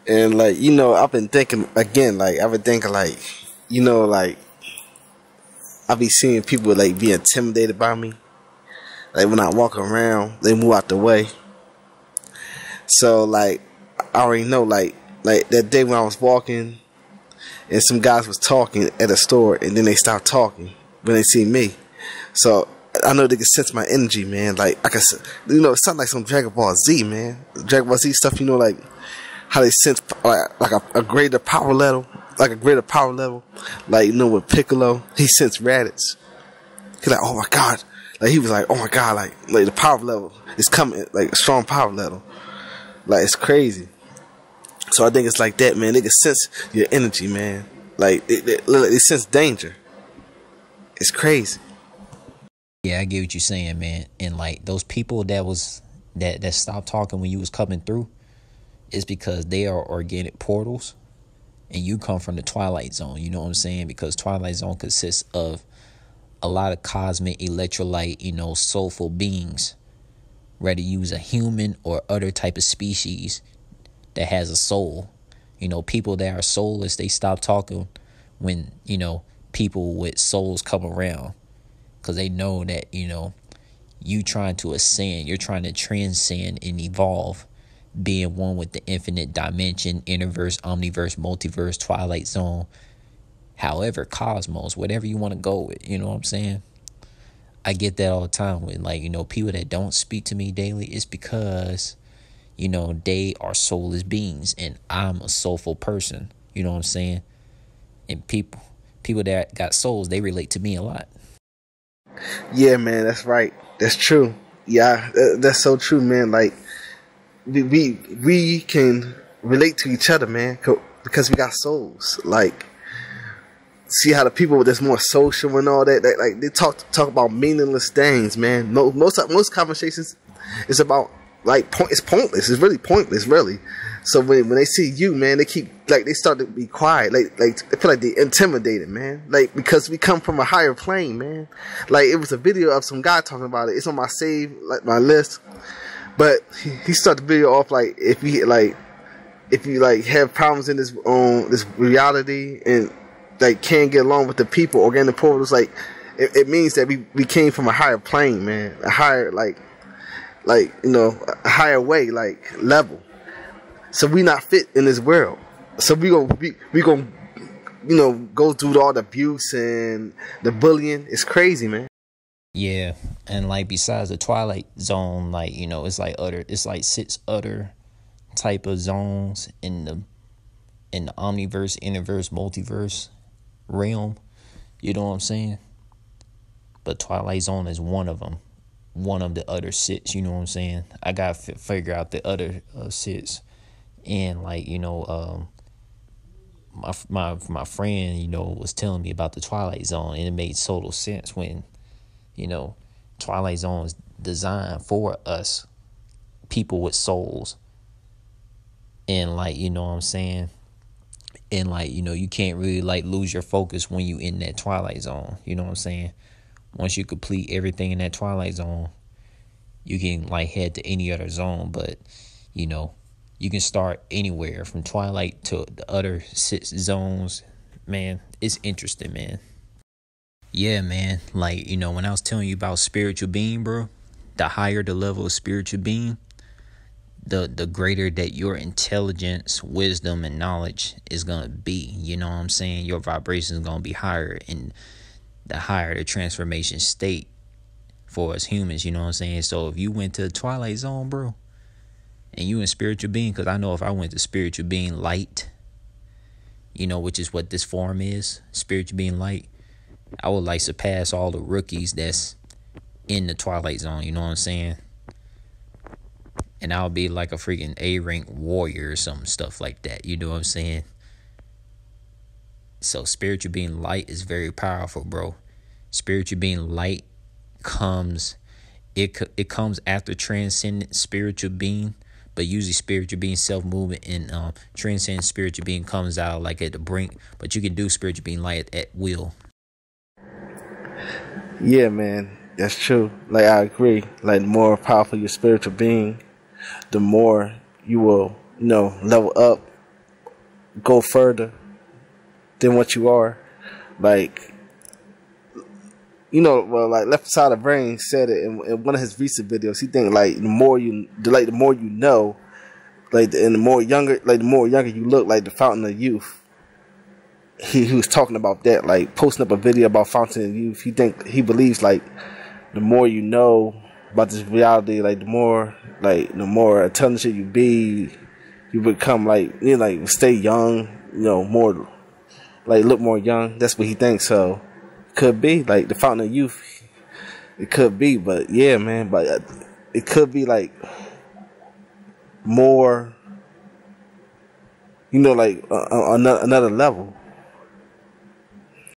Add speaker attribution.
Speaker 1: And like, I've been thinking again, like like I be seeing people like be intimidated by me. Like when I walk around, they move out the way. So like I already know, like that day when I was walking and some guys was talking at a store, and then they stopped talking when they see me. So I know they can sense my energy, man. Like I can, it sounds like some Dragon Ball Z, man. Dragon Ball Z stuff, like how they sense like a greater power level, like with Piccolo, he sensed Raditz. He's like, oh my god, like he was like, oh my god, like the power level is coming, like a strong power level, like it's crazy. So I think it's like that, man. They can sense your energy, man. Like they sense danger. It's crazy.
Speaker 2: Yeah, I get what you're saying, man. And like those people that stopped talking when you was coming through, is because they are organic portals, and you come from the Twilight Zone. You know what I'm saying? Because Twilight Zone consists of a lot of cosmic electrolyte, soulful beings, whether you use a human or other type of species that has a soul. People that are soulless, they stop talking when, people with souls come around, because they know that, you trying to ascend, you're trying to transcend and evolve, being one with the infinite dimension, universe, omniverse, multiverse, Twilight Zone, however, cosmos, whatever you want to go with, you know what I'm saying? I get that all the time with people that don't speak to me daily. It's because, they are soulless beings, and I'm a soulful person, you know what I'm saying? And people that got souls, they relate to me a lot.
Speaker 1: Yeah, man, that's right. That's true. Yeah, that's so true, man. Like, we can relate to each other, man, because we got souls. Like, see how the people that's more social and all that, like they talk about meaningless things, man. Most conversations is about it's pointless. It's really pointless, really. So when they see you, man, they start to be quiet. Like they feel like they intimidated, man. Like, because we come from a higher plane, man. Like, it was a video of some guy talking about it. It's on my save, like my list. But he started the video off like, if you have problems in this reality and like can't get along with the people, organic portals, like it means that we came from a higher plane, man. A higher a higher way, like level. So we not fit in this world. So we gonna go through all the abuse and the bullying. It's crazy, man.
Speaker 2: Yeah, and like besides the Twilight Zone, like it's like 6 other type of zones in the omniverse, universe, multiverse realm. You know what I'm saying? But Twilight Zone is one of them, one of the other 6. You know what I'm saying? I gotta figure out the other 6. And like my friend was telling me about the Twilight Zone, and it made total sense when Twilight Zone is designed for us people with souls, and like what I'm saying, and like you can't really like lose your focus when you in that Twilight Zone. You know what I'm saying? Once you complete everything in that Twilight Zone, you can like head to any other zone, but you can start anywhere from Twilight to the other 6 zones. Man, it's interesting, man. Yeah, man. Like, when I was telling you about spiritual being, bro, the higher the level of spiritual being, the greater that your intelligence, wisdom, and knowledge is going to be. You know what I'm saying? Your vibration is going to be higher, and the higher the transformation state for us humans. You know what I'm saying? So if you went to the Twilight Zone, bro, and you in spiritual being, because I know if I went to spiritual being light, which is what this form is, spiritual being light, I would like surpass all the rookies that's in the Twilight Zone. You know what I'm saying? And I'll be like a freaking A-rank warrior or some stuff like that. You know what I'm saying? So spiritual being light is very powerful, bro. Spiritual being light comes after transcendent spiritual being. But usually spiritual being self-movement and transcendent spiritual being comes out like at the brink. But you can do spiritual being light at will.
Speaker 1: Yeah, man, that's true. Like, I agree. Like, the more powerful your spiritual being, the more you will, level up go further than what you are. Like, you know, well, like Left Side of Brain said it in one of his recent videos. He think like the more you know, like and the more younger you look, like the fountain of youth. He was talking about that, like posting up a video about fountain of youth. He believes like the more you know about this reality, like the more intelligent you be, you become like, you know, like stay young, you know, more like look more young. That's what he thinks. So could be like the fountain of youth. It could be, but yeah, man. But it could be like more, you know, like another level.